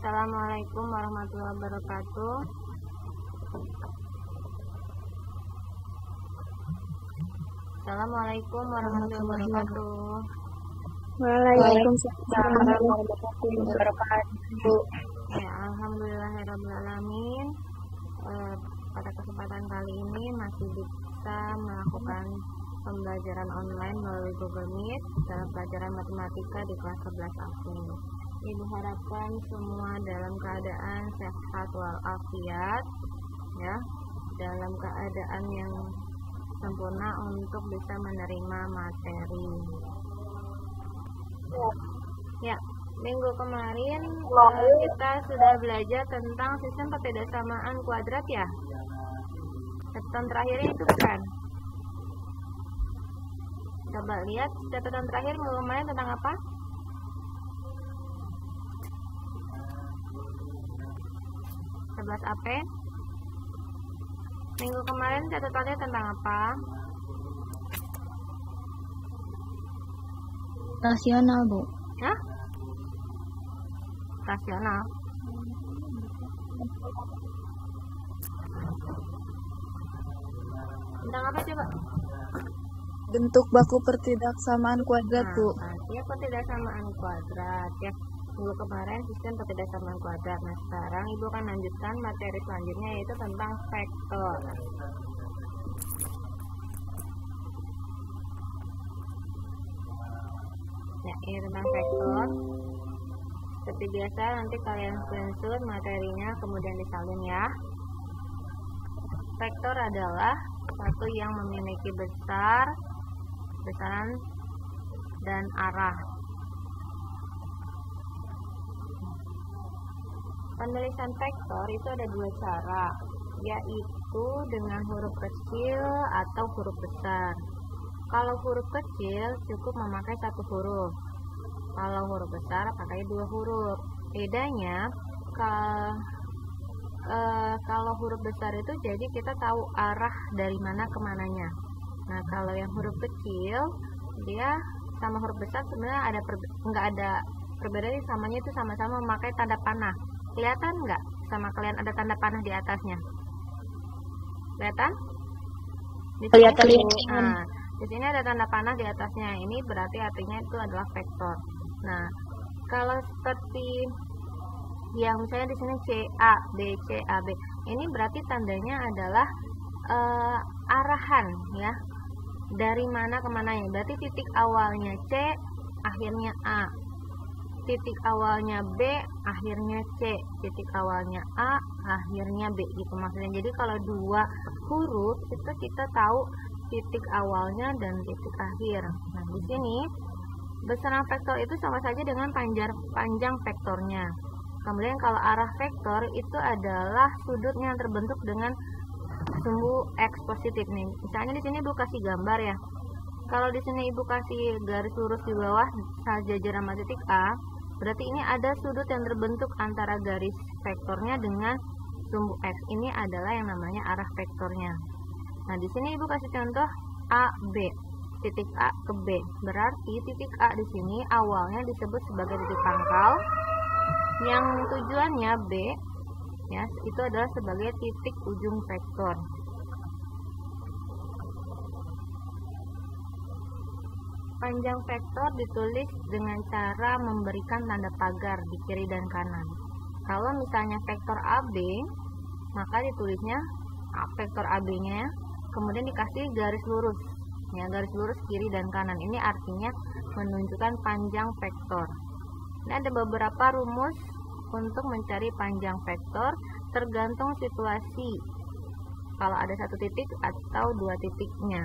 Assalamualaikum warahmatullahi wabarakatuh. Assalamualaikum warahmatullahi wabarakatuh. Waalaikumsalam warahmatullahi wabarakatuh. Ya, alhamdulillahirrahmanirrahim. Pada kesempatan kali ini masih bisa melakukan pembelajaran online melalui Google Meet dalam pelajaran matematika di kelas 11 April. Ibu harapkan semua dalam keadaan sehat walafiat, ya, dalam keadaan yang sempurna untuk bisa menerima materi. Ya, minggu kemarin kita sudah belajar tentang sistem ketidaksamaan kuadrat, ya. Catatan terakhirnya itu bukan? Coba lihat catatan terakhir minggu kemarin tentang apa? AP. Minggu kemarin catatannya tentang apa? Rasional, Bu. Hah? Rasional. Tentang apa coba? Bentuk baku pertidaksamaan kuadrat, Bu. Ya, pertidaksamaan kuadrat, ya. Minggu kemarin sistem pertidaksamaan kuadrat. Nah, sekarang Ibu akan lanjutkan materi selanjutnya, yaitu tentang vektor. Ya, ini tentang vektor. Seperti biasa, nanti kalian screenshot materinya kemudian disalin, ya. Vektor adalah satu yang memiliki besaran dan arah. Penulisan vektor itu ada dua cara, yaitu dengan huruf kecil atau huruf besar. Kalau huruf kecil cukup memakai satu huruf, kalau huruf besar pakai dua huruf. Bedanya kalau huruf besar itu jadi kita tahu arah dari mana ke mananya. Nah, kalau yang huruf kecil dia sama huruf besar sebenarnya nggak ada perbedaan, samanya itu sama-sama memakai tanda panah. Kelihatan nggak sama kalian ada tanda panah di atasnya? Kelihatan? Kelihatan. Nah, di sini ada tanda panah di atasnya. Ini berarti artinya itu adalah vektor. Nah, kalau seperti yang misalnya di sini CA, B, CA, B, ini berarti tandanya adalah arahan, ya. Dari mana ke mananya? Berarti titik awalnya C, akhirnya A. Titik awalnya B, akhirnya C. Titik awalnya A, akhirnya B, gitu maksudnya. Jadi kalau dua huruf itu kita tahu titik awalnya dan titik akhir. Nah, di sini besaran vektor itu sama saja dengan panjang vektornya. Kemudian kalau arah vektor itu adalah sudutnya yang terbentuk dengan sumbu X positif nih. Misalnya di sini Ibu kasih gambar, ya. Kalau di sini Ibu kasih garis lurus di bawah sejajar sama titik A, berarti ini ada sudut yang terbentuk antara garis vektornya dengan sumbu X. Ini adalah yang namanya arah vektornya. Nah, di sini Ibu kasih contoh A, B. Titik A ke B. Berarti titik A di sini awalnya disebut sebagai titik pangkal. Yang tujuannya B, ya, itu adalah sebagai titik ujung vektor. Panjang vektor ditulis dengan cara memberikan tanda pagar di kiri dan kanan. Kalau misalnya vektor AB, maka ditulisnya vektor AB-nya, kemudian dikasih garis lurus, ya, garis lurus kiri dan kanan. Ini artinya menunjukkan panjang vektor. Ini ada beberapa rumus untuk mencari panjang vektor tergantung situasi. Kalau ada satu titik atau dua titiknya.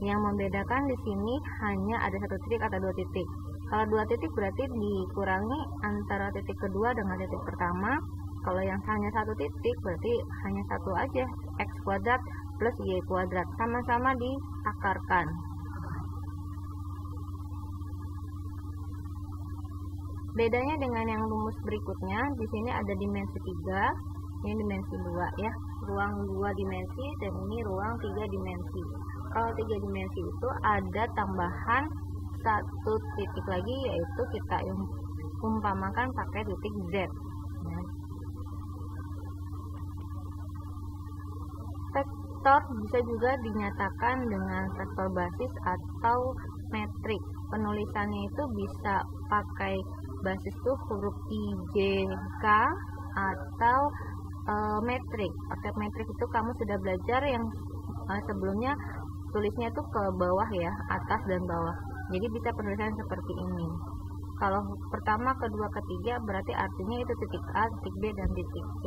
Yang membedakan di sini hanya ada satu titik atau dua titik. Kalau dua titik berarti dikurangi antara titik kedua dengan titik pertama. Kalau yang hanya satu titik berarti hanya satu aja, X kuadrat plus Y kuadrat, sama-sama diakarkan. Bedanya dengan yang rumus berikutnya, di sini ada dimensi 3, ini dimensi 2, ya. Ruang 2 dimensi dan ini ruang 3 dimensi. Kalau 3 dimensi itu ada tambahan satu titik lagi, yaitu kita umpamakan pakai titik Z. Ya. Vektor bisa juga dinyatakan dengan vektor basis atau metrik. Penulisannya itu bisa pakai basis tuh huruf I, J, K atau metrik. Pakai metrik itu kamu sudah belajar yang sebelumnya tulisnya itu ke bawah ya, atas dan bawah. Jadi bisa penulisan seperti ini. Kalau pertama, kedua, ketiga berarti artinya itu titik A, titik B, dan titik C.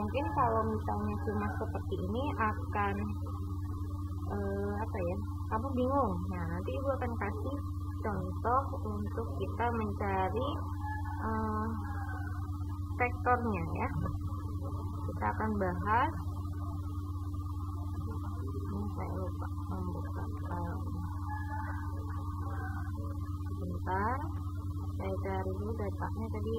Mungkin kalau misalnya cuma seperti ini akan kamu bingung. Nah, nanti ibu akan kasih contoh untuk kita mencari vektornya ya. Kita akan bahas. Ini saya lupa membuka. Sebentar, saya cari dulu datanya tadi.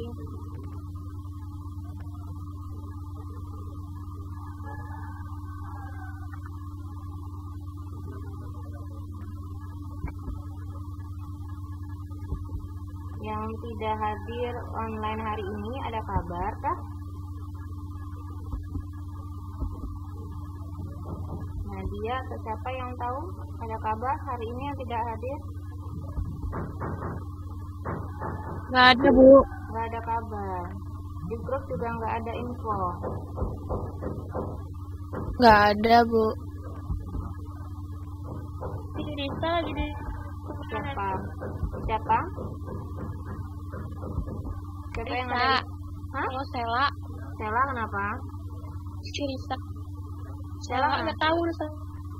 Yang tidak hadir online hari ini ada kabar kah? Nadia atau siapa yang tahu ada kabar hari ini yang tidak hadir? Nggak ada, Bu. Nggak ada kabar. Di grup juga nggak ada info. Nggak ada, Bu. Ini Risa lagi di Siapa? Siapa? Siapa yang ada? Hah? Kalau Sela. Sela kenapa? Si Risa. Sela nggak tahu Risa.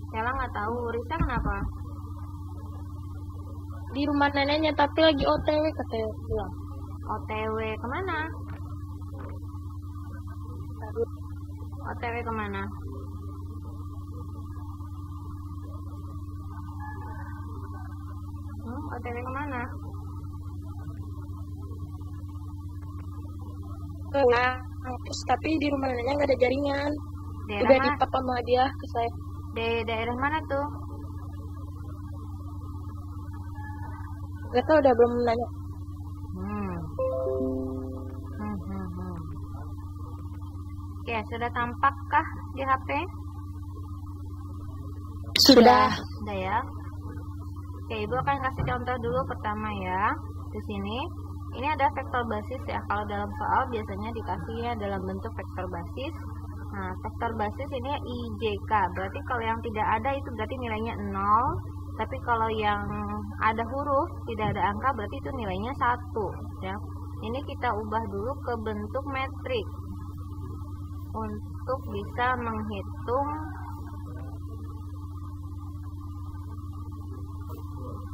Sela nggak tahu. Risa kenapa? Di rumah neneknya tapi lagi OTW katanya pulang. OTW kemana? OTW kemana? OTW kemana? Terus tapi di rumah neneknya nggak ada jaringan. Daerah Udah mana? di papa sama dia ke saya. Daerah mana tuh? Gak tau, udah belum nanya. Oke, sudah tampakkah di HP? Sudah. Sudah ya. Oke, Ibu akan kasih contoh dulu pertama ya. Di sini, ini ada vektor basis ya. Kalau dalam soal biasanya dikasihnya dalam bentuk vektor basis. Nah, vektor basis ini IJK. Berarti kalau yang tidak ada itu berarti nilainya 0. Tapi kalau yang ada huruf, tidak ada angka, berarti itu nilainya 1 ya. Ini kita ubah dulu ke bentuk metrik untuk bisa menghitung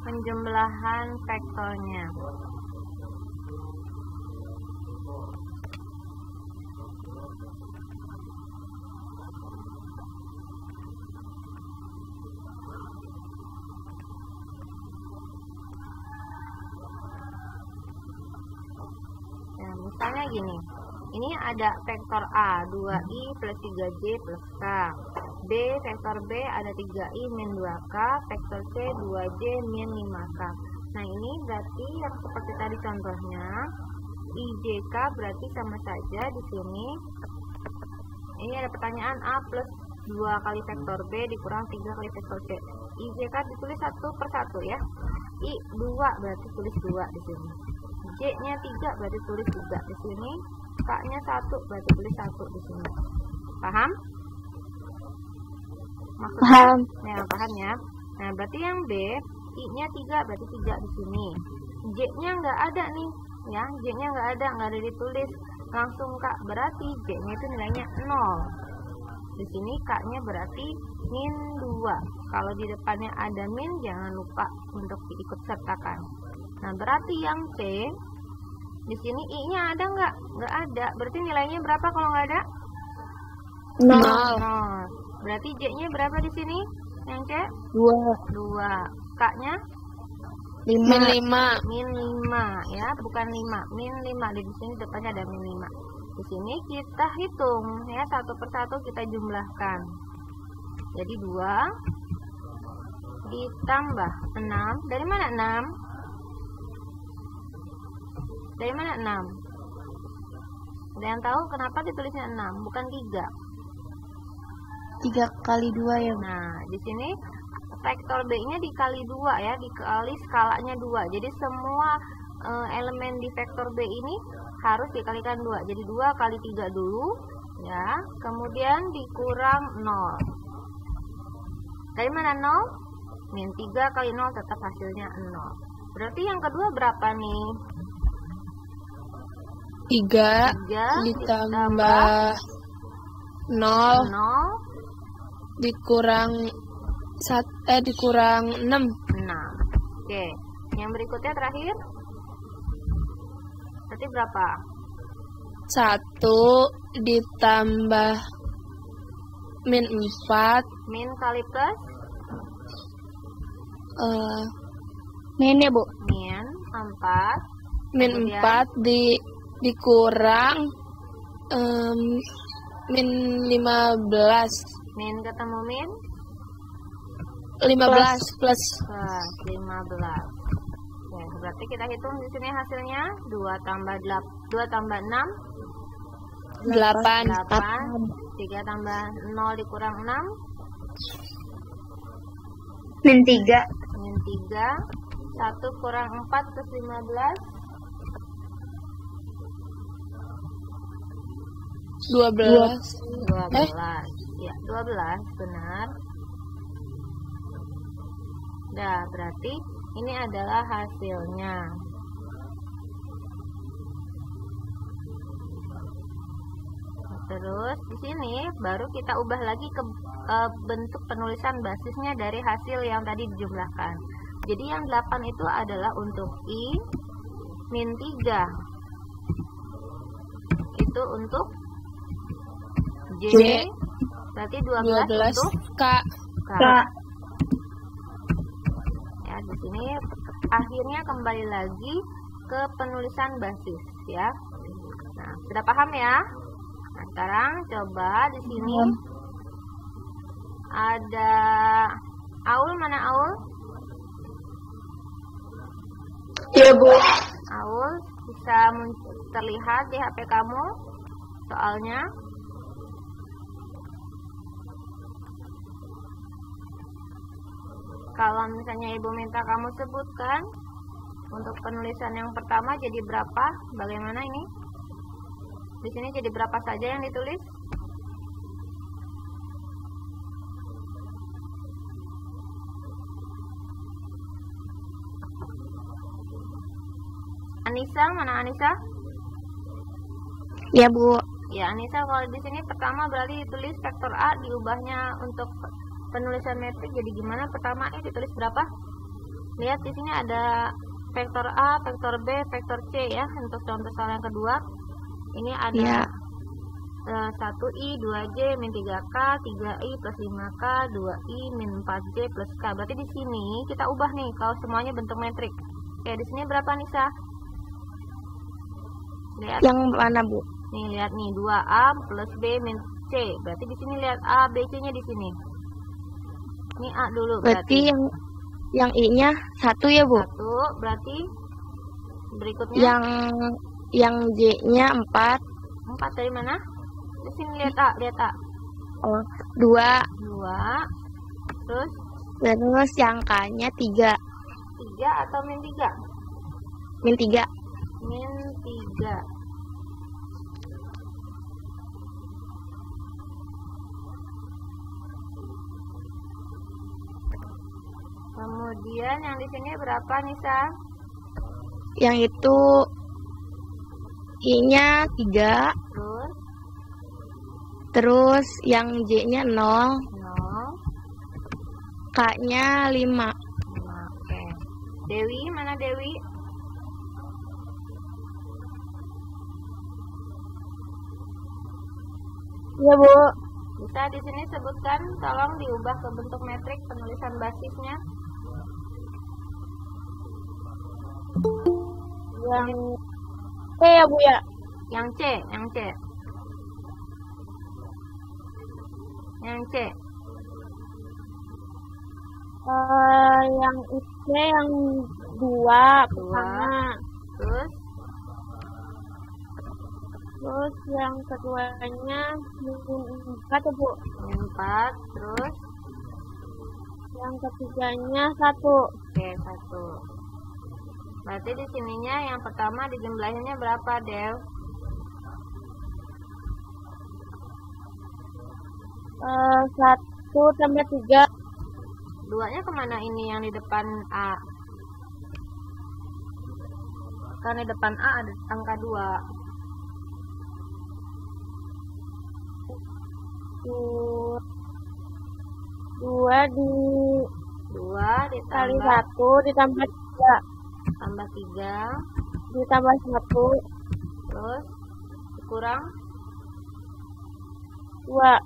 penjumlahan vektornya. Misalnya gini, ini ada vektor A 2i plus 3j plus k, B vektor B ada 3i min 2k, vektor C 2j min 5k. Nah ini berarti yang seperti tadi contohnya, IJK berarti sama saja di sini. Ini ada pertanyaan A plus 2 kali vektor B dikurang 3 kali vektor C. IJK ditulis satu per satu ya. I 2 berarti tulis 2 di sini. J-nya 3 berarti tulis 3 di sini. K-nya 1 berarti tulis 1 di sini. Paham? Maksudnya? Paham. Ya, paham ya. Nah, berarti yang B, I-nya 3 berarti 3 di sini. J-nya nggak ada nih, ya. J-nya nggak ada ditulis. Langsung Kak, berarti J-nya itu nilainya 0. Di sini K-nya berarti min 2. Kalau di depannya ada min, jangan lupa untuk diikut sertakan. Nah, berarti yang C, di sini I-nya ada nggak? Nggak ada. Berarti nilainya berapa kalau nggak ada? 0. Berarti J-nya berapa di sini? Yang C? 2. K-nya? Min 5. Min 5 ya, bukan 5. Min 5. Di sini depannya ada min 5. Di sini kita hitung ya, satu persatu kita jumlahkan. Jadi 2 ditambah 6. Dari mana 6? Dari mana 6? Ada yang tahu kenapa ditulisnya 6, bukan 3? 3 kali 2 ya. Nah, di sini vektor B-nya dikali 2 ya, dikali skalanya 2. Jadi semua elemen di vektor B ini harus dikalikan 2. Jadi 2 kali 3 dulu ya, kemudian dikurang 0. Dari mana 0? Min 3 kali 0 tetap hasilnya 0. Berarti yang kedua berapa nih? 3 ditambah 0 dikurang 6. Oke. Yang berikutnya terakhir. Berarti berapa? 1 ditambah min 4. Min kali plus? Min ya, Bu. Min 4. Min Kemudian? 4 dikurang min 15. Min ketemu min? 15 plus 15. Oke, berarti kita hitung di sini hasilnya 2 tambah 6 8. 3 tambah 0 dikurang 6 Min 3. min 3. 1 kurang 4 plus 15 12. 12. Ya, 12 benar. Nah, berarti ini adalah hasilnya. Terus di sini baru kita ubah lagi ke bentuk penulisan basisnya dari hasil yang tadi dijumlahkan. Jadi yang 8 itu adalah untuk I min 3. Itu untuk J. Berarti 12 untuk K. Ya, di sini akhirnya kembali lagi ke penulisan basis ya. Nah, sudah paham ya? Nah, sekarang coba di sini ada Aul, mana Aul? Iya, Bu. Aul bisa terlihat di HP kamu soalnya. Kalau misalnya ibu minta kamu sebutkan untuk penulisan yang pertama jadi berapa? Bagaimana ini? Di sini jadi berapa saja yang ditulis? Anissa, mana Anissa? Ya, Bu. Ya, Anissa, kalau di sini pertama berarti ditulis vektor A, diubahnya untuk penulisan metrik jadi gimana? Pertama ini ditulis berapa? Lihat di sini ada vektor A, vektor B, vektor C ya. Untuk contoh soal yang kedua, ini ada 1i, 2j, min 3k, 3i plus 5k, 2i, min 4j plus k. Berarti di sini kita ubah nih kalau semuanya bentuk metrik. Oke, di sini berapa Nisa? Lihat. Yang mana, Bu? Nih, lihat nih, 2a plus b min c. Berarti di sini lihat a, b, c-nya di sini. Ini A dulu Berarti yang I-nya 1 ya, Bu? 1, berarti berikutnya Yang J-nya 4. 4 dari mana? Di sini lihat A. Oh, 2. Terus yang K-nya 3. 3 atau min 3? Min 3. Min 3. Kemudian yang di sini berapa Nisa? Yang itu I-nya 3. Terus yang J-nya 0. 0. K-nya 5. Oke. Dewi, mana Dewi? Iya, Bu. Bisa di sini sebutkan, tolong diubah ke bentuk metrik penulisan basisnya. Yang C ya, Bu ya? Yang C. Yang C. Yang C yang 2 pertama. Terus Terus yang keduanya -4 ya, Bu. Min 4, terus Yang ketiganya 1. oke 1. Berarti di sininya yang pertama dijumlahinnya berapa, Del? 1 tambah 3. 2-nya kemana ini yang di depan A? Karena di depan A ada angka 2. 2 2 kali ditambah 1 ditambah 3 tambah 3, ditambah 1 terus kurang 2. 2.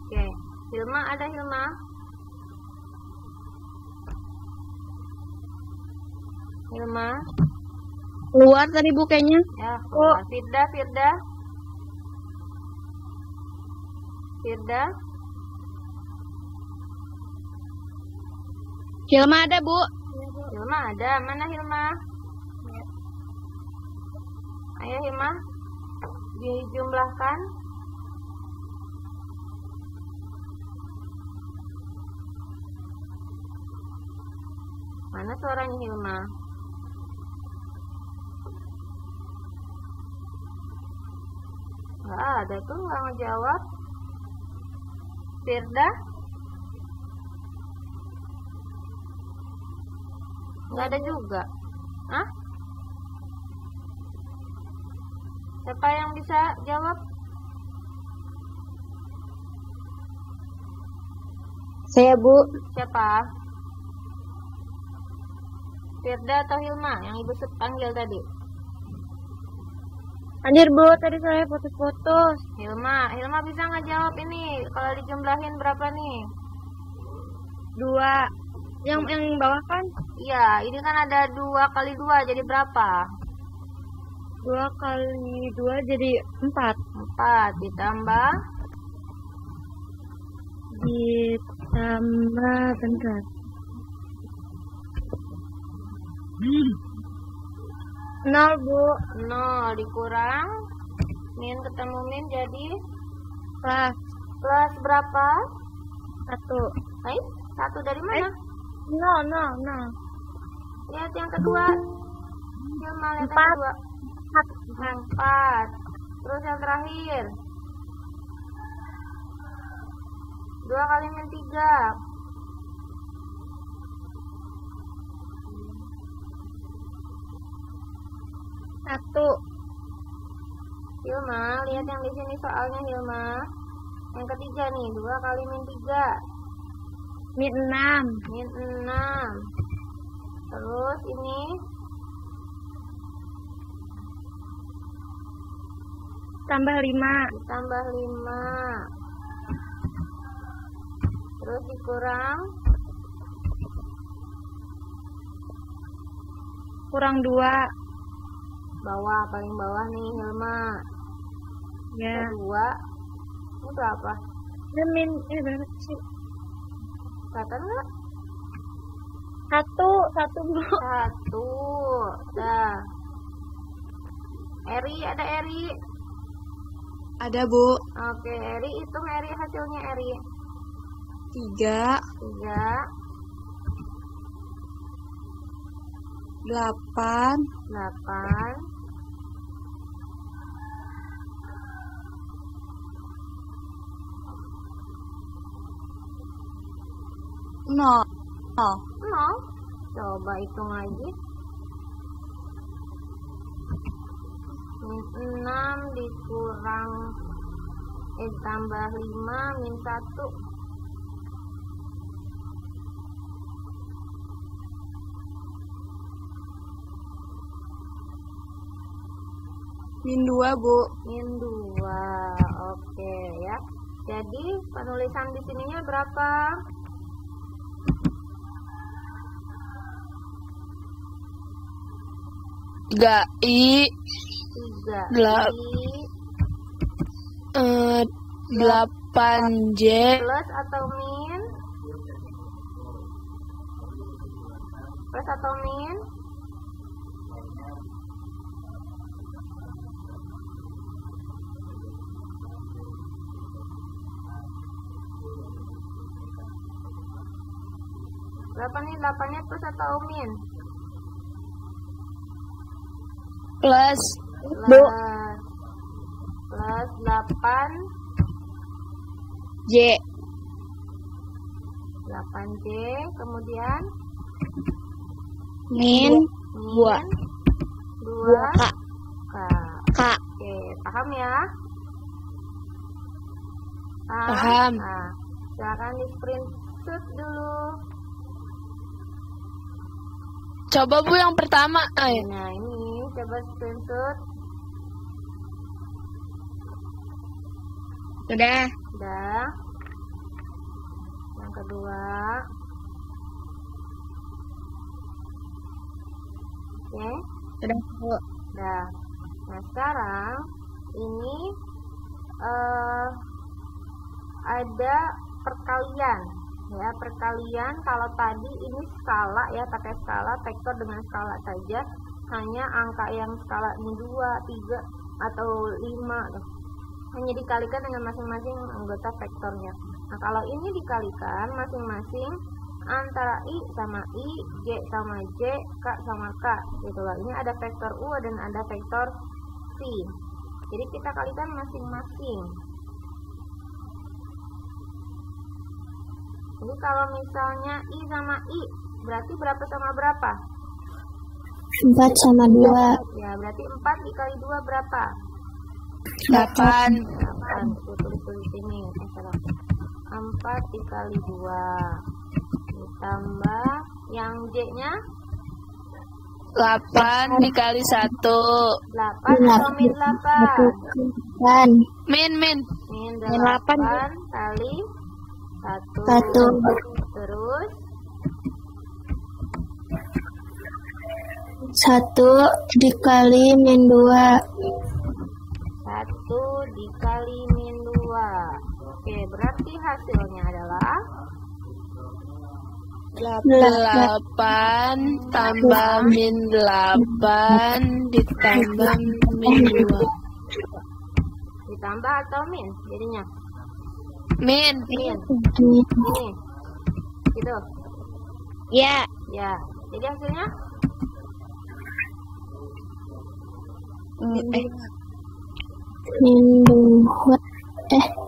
Oke, Hilma ada Hilma? Hilma? Keluar tadi Bu kayaknya. Ya, keluar. Firda? Hilma ada Bu. Hilma ada. Mana Hilma? Ayo Hilma, dijumlahkan. Mana suaranya Hilma? Nggak ada tuh, nggak ngejawab. Firda? Nggak ada juga. Hah? Siapa yang bisa jawab? Saya Bu. Siapa? Firda atau Hilma yang ibu panggil tadi? Anjir Bu, tadi saya putus-putus. Hilma bisa nggak jawab ini? Kalau dijumlahin berapa nih? 2. Yang bawah kan? Iya, ini kan ada 2 kali 2 jadi berapa? 2 kali 2 jadi 4. 4 ditambah Bentar. 0 Bu. 0 dikurang min ketemu min jadi Plus berapa? 1. Hai, 1 dari mana? No. Lihat yang kedua. Hilma lihat yang 4. kedua. 4. Terus yang terakhir 2 kali min 3. 1. Hilma, lihat yang di sini soalnya Hilma. Yang ketiga nih, 2 kali min 3. Min 6. Min 6. Terus ini Tambah 5. ditambah 5. Terus dikurang Kurang 2. bawah, paling bawah nih Hilma. Ya. 2. Ini berapa? Min berapa sih? Kelihatan nggak? 1 Bu. 1. Dah. Eri, ada Eri? Ada Bu. Oke, Eri hitung Eri hasilnya Eri. 3, 3, 8, 8, 0. 0. Coba hitung lagi. Min 6 dikurang tambah 5 min 1. Min 2 Bu. Min 2. Oke ya. Jadi penulisan di sininya berapa? Tiga I 3 Gelap. I 8 J plus atau min? Plus atau min? Berapa nih 8-nya plus atau min? Plus. Plus 8 J. 8J, kemudian Min. Dua. 2 K. K. K. Oke, paham ya? Paham. Nah, silakan di screenshot dulu. Coba Bu yang pertama. Nah, ini coba screenshot. Sudah. Udah. Yang kedua. Oke. Sudah Bu. Udah. Nah, sekarang ini ada perkalian. Ya, perkalian kalau tadi ini skala ya, pakai skala, vektor dengan skala saja. Hanya angka yang skala ini 2, 3, atau 5. Hanya dikalikan dengan masing-masing anggota vektornya. Nah, kalau ini dikalikan masing-masing antara I sama I, J sama J, K sama K gitu loh. Ini ada vektor U dan ada vektor V. Jadi kita kalikan masing-masing. Jadi kalau misalnya I sama I, berarti berapa sama berapa? 4 sama 2. Ya, berarti 4 dikali 2 berapa? 8. 8. Tulis ini. 4 dikali 2. Ditambah yang J-nya 8 dikali 1. 8 atau min 8? Min. Min 8 kali 1. Terus 1 dikali min 2. 1 dikali min 2. Oke, berarti hasilnya adalah 8 tambah min 8 ditambah min 2. ditambah atau min jadinya? Min. Min. Ini. Gitu. Ya. Ya. Jadi hasilnya Min 2.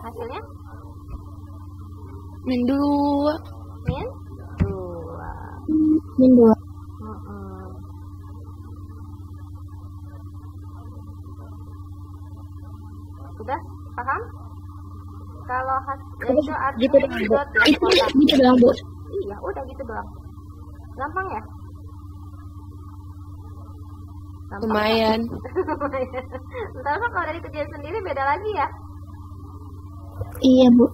hasilnya Min 2. min 2. Min 2. Sudah paham? Kalau itu artinya dot ya, Itu kotak. gitu doang, Bu. Iya, udah gitu doang. Gampang ya? Gampang. Lumayan. Ntar mah kalau dari kerjaan sendiri beda lagi ya. Iya, Bu.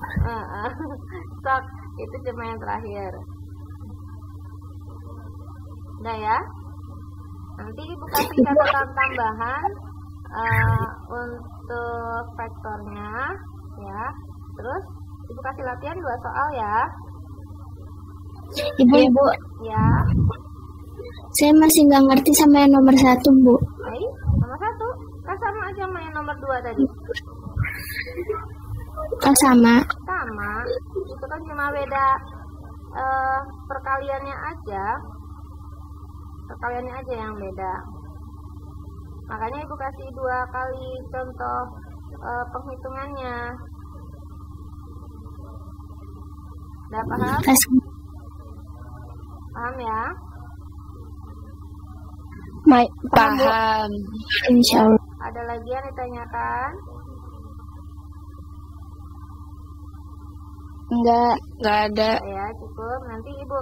Sok, itu cuma yang terakhir. Udah ya? Nanti Ibu kasih catatan tambahan untuk vektornya ya. Terus Ibu kasih latihan 2 soal ya. Ibu, Ya. saya masih nggak ngerti sama yang nomor 1, Bu. Baik, nomor 1 kan sama aja sama yang nomor 2 tadi. Oh, sama. Sama, itu kan cuma beda perkaliannya aja. Perkaliannya aja yang beda. Makanya Ibu kasih 2 kali contoh penghitungannya. Udah paham? Paham ya? Paham. Insya Allah. Ada lagi yang ditanyakan? Enggak ada. Ya, cukup. Nanti Ibu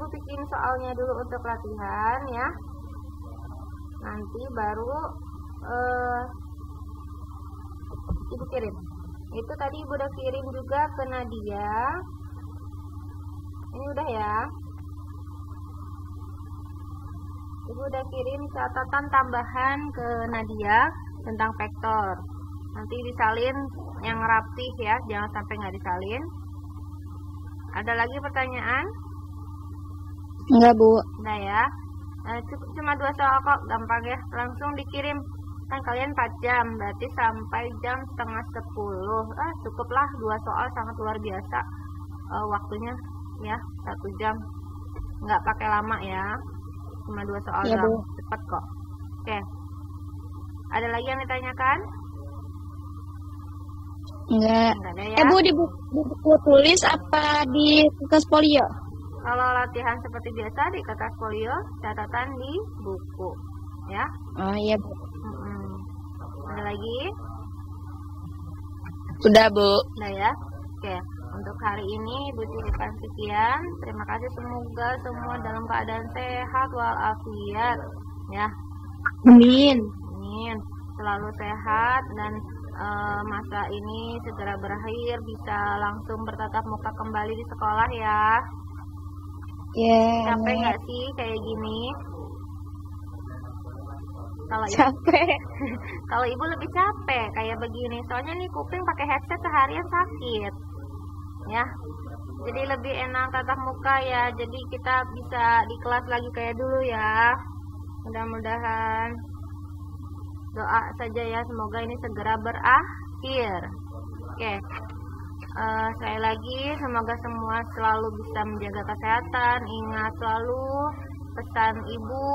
bikin soalnya dulu untuk latihan ya. Nanti baru Ibu kirim. Itu tadi Ibu udah kirim juga ke Nadia. Ini udah ya. Ibu udah kirim catatan tambahan ke Nadia tentang vektor. Nanti disalin yang rapih ya, jangan sampai nggak disalin. Ada lagi pertanyaan? Enggak, Bu. Nah ya, cuma 2 soal kok, gampang ya. Langsung dikirim. Kan kalian 4 jam, berarti sampai jam setengah 10. Cukuplah 2 soal, sangat luar biasa waktunya ya, 1 jam. nggak pakai lama ya, cuma 2 soal Iya, doang, Bu. cepet kok. Oke, ada lagi yang ditanyakan? Enggak. Enggak ada ya. Bu, di buku tulis apa di kertas folio? Kalau latihan seperti biasa di kertas folio, catatan di buku, ya. Oh iya, Bu. Ada lagi? Sudah, Bu. Udah ya. Oke, untuk hari ini Ibu cukupkan sekian. Terima kasih, semoga semua dalam keadaan sehat walafiat, ya. Amin. Amin. Selalu sehat dan masa ini segera berakhir, bisa langsung bertatap muka kembali di sekolah ya. Ya. Capek nggak sih kayak gini? Kalau Capek. kalau ibu lebih capek kayak begini, soalnya nih kuping pakai headset seharian sakit, ya. Jadi lebih enak tatap muka ya. Jadi kita bisa di kelas lagi kayak dulu ya. Mudah-mudahan doa saja ya, semoga ini segera berakhir. Oke. Sekali lagi, semoga semua selalu bisa menjaga kesehatan. Ingat selalu pesan ibu.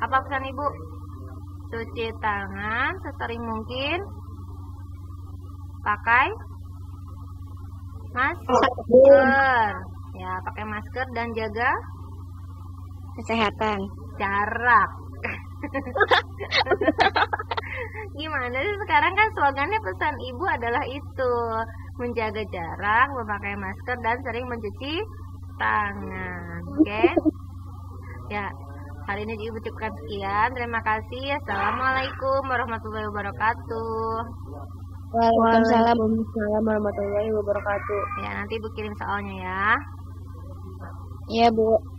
Apa pesan ibu? Cuci tangan sesering mungkin. Pakai masker. Ya, pakai masker dan jaga Kesehatan. jarak. Gimana sih, sekarang kan slogannya pesan ibu adalah itu, menjaga jarak, memakai masker, dan sering mencuci tangan. Oke? Ya, hari ini ibu cukupkan sekian. Terima kasih. Assalamualaikum warahmatullahi wabarakatuh. Waalaikumsalam warahmatullahi wabarakatuh. Ya, nanti ibu kirim soalnya ya. Iya, Bu.